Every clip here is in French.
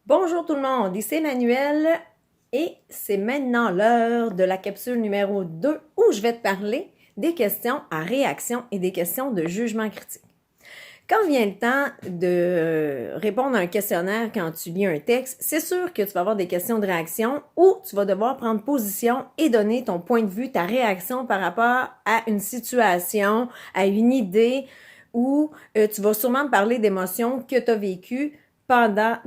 Bonjour tout le monde, ici Emmanuel et c'est maintenant l'heure de la capsule numéro 2 où je vais te parler des questions à réaction et des questions de jugement critique. Quand vient le temps de répondre à un questionnaire quand tu lis un texte, c'est sûr que tu vas avoir des questions de réaction où tu vas devoir prendre position et donner ton point de vue, ta réaction par rapport à une situation, à une idée où tu vas sûrement me parler d'émotions que tu as vécues pendant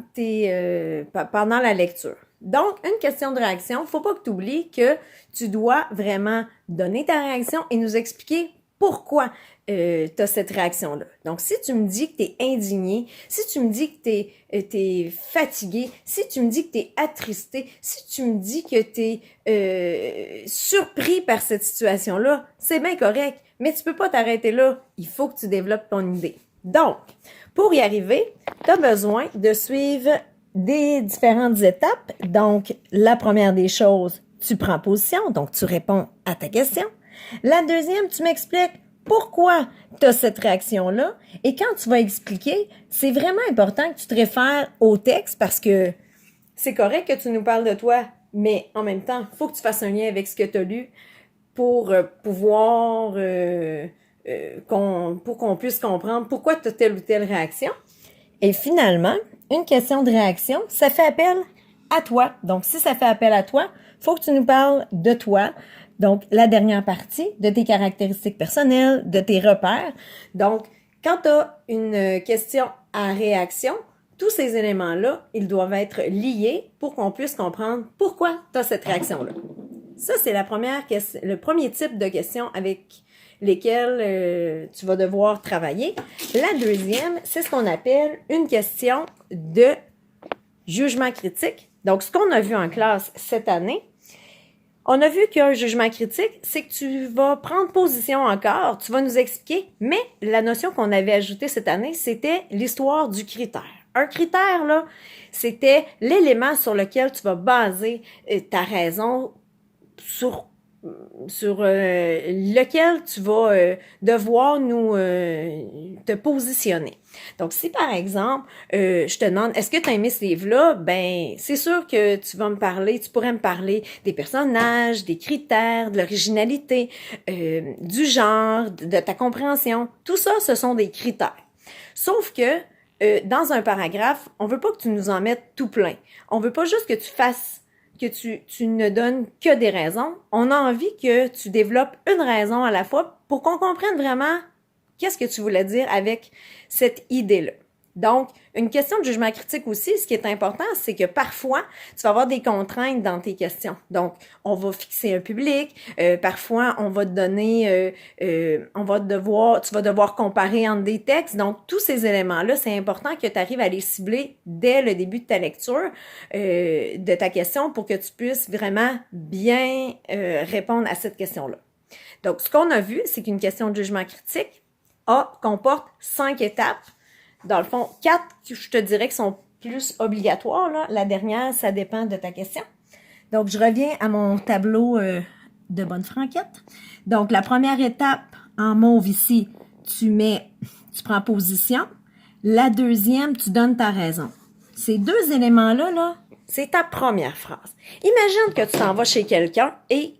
la lecture. Donc, une question de réaction, il ne faut pas que tu oublies que tu dois vraiment donner ta réaction et nous expliquer pourquoi tu as cette réaction-là. Donc, si tu me dis que tu es indigné, si tu me dis que tu es fatigué, si tu me dis que tu es attristé, si tu me dis que tu es surpris par cette situation-là, c'est bien correct, mais tu peux pas t'arrêter là. Il faut que tu développes ton idée. Donc, pour y arriver, tu as besoin de suivre des différentes étapes. Donc, la première des choses, tu prends position, donc tu réponds à ta question. La deuxième, tu m'expliques pourquoi tu as cette réaction-là. Et quand tu vas expliquer, c'est vraiment important que tu te réfères au texte parce que c'est correct que tu nous parles de toi, mais en même temps, il faut que tu fasses un lien avec ce que tu as lu pour pouvoir... pour qu'on puisse comprendre pourquoi tu as telle ou telle réaction. Et finalement, une question de réaction, ça fait appel à toi. Donc, si ça fait appel à toi, il faut que tu nous parles de toi. Donc, la dernière partie, de tes caractéristiques personnelles, de tes repères. Donc, quand tu as une question à réaction, tous ces éléments-là, ils doivent être liés pour qu'on puisse comprendre pourquoi tu as cette réaction-là. Ça, c'est le premier type de question avec lesquelles tu vas devoir travailler. La deuxième, c'est ce qu'on appelle une question de jugement critique. Donc, ce qu'on a vu en classe cette année, on a vu qu'un jugement critique, c'est que tu vas prendre position encore, tu vas nous expliquer, mais la notion qu'on avait ajoutée cette année, c'était l'histoire du critère. Un critère, là, c'était l'élément sur lequel tu vas baser ta raison sur lequel tu vas devoir te positionner. Donc, si par exemple, je te demande, est-ce que tu as aimé ce livre-là? Ben, c'est sûr que tu pourrais me parler des personnages, des critères, de l'originalité, du genre, de ta compréhension. Tout ça, ce sont des critères. Sauf que dans un paragraphe, on veut pas que tu nous en mettes tout plein. On veut pas juste que tu ne donnes que des raisons. On a envie que tu développes une raison à la fois pour qu'on comprenne vraiment qu'est-ce que tu voulais dire avec cette idée-là. Donc, une question de jugement critique aussi, ce qui est important, c'est que parfois, tu vas avoir des contraintes dans tes questions. Donc, on va fixer un public, parfois, on va te donner, tu vas devoir comparer entre des textes. Donc, tous ces éléments-là, c'est important que tu arrives à les cibler dès le début de ta lecture de ta question pour que tu puisses vraiment bien répondre à cette question-là. Donc, ce qu'on a vu, c'est qu'une question de jugement critique comporte 5 étapes. Dans le fond, 4, je te dirais, qui sont plus obligatoires, là. La dernière, ça dépend de ta question. Donc, je reviens à mon tableau de bonne franquette. Donc, la première étape, en mauve ici, tu prends position. La deuxième, tu donnes ta raison. Ces deux éléments-là, là, c'est ta première phrase. Imagine que tu t'en vas chez quelqu'un et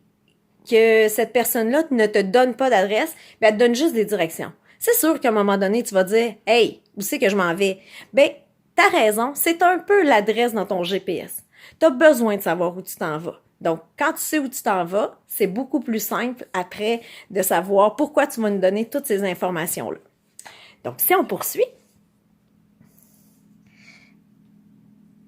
que cette personne-là ne te donne pas d'adresse, mais elle te donne juste des directions. C'est sûr qu'à un moment donné, tu vas dire « Hey, où c'est que je m'en vais? » Ben, t'as raison, c'est un peu l'adresse dans ton GPS. Tu as besoin de savoir où tu t'en vas. Donc, quand tu sais où tu t'en vas, c'est beaucoup plus simple après de savoir pourquoi tu vas nous donner toutes ces informations-là. Donc, si on poursuit.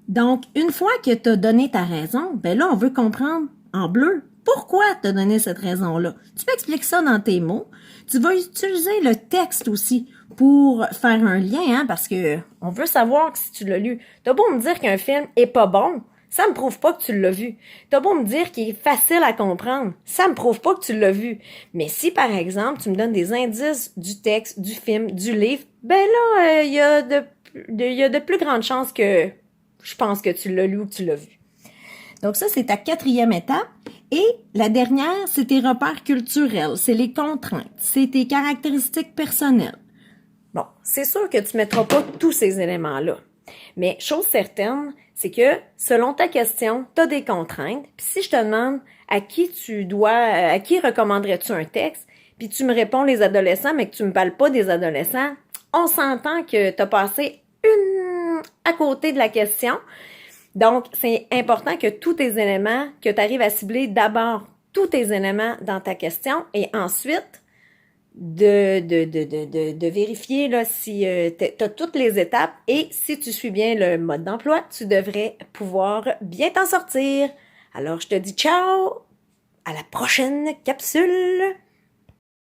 Donc, une fois que tu as donné ta raison, ben là, on veut comprendre en bleu pourquoi tu as donné cette raison-là. Tu m'expliques ça dans tes mots. Tu vas utiliser le texte aussi pour faire un lien, hein, parce que on veut savoir que si tu l'as lu. T'as beau me dire qu'un film est pas bon, ça me prouve pas que tu l'as vu. T'as beau me dire qu'il est facile à comprendre, ça me prouve pas que tu l'as vu. Mais si, par exemple, tu me donnes des indices du texte, du film, du livre, ben là, il y a de plus grandes chances que je pense que tu l'as lu ou que tu l'as vu. Donc ça, c'est ta 4e étape. Et la dernière, c'est tes repères culturels, c'est les contraintes, c'est tes caractéristiques personnelles. Bon, c'est sûr que tu ne mettras pas tous ces éléments-là. Mais chose certaine, c'est que selon ta question, tu as des contraintes. Puis si je te demande à qui recommanderais-tu un texte, puis tu me réponds les adolescents, mais que tu me parles pas des adolescents, on s'entend que tu as passé à côté de la question. Donc, c'est important que tous tes éléments, que tu arrives à cibler d'abord tous tes éléments dans ta question et ensuite de vérifier là, si tu as toutes les étapes et si tu suis bien le mode d'emploi, tu devrais pouvoir bien t'en sortir. Alors, je te dis ciao! À la prochaine capsule!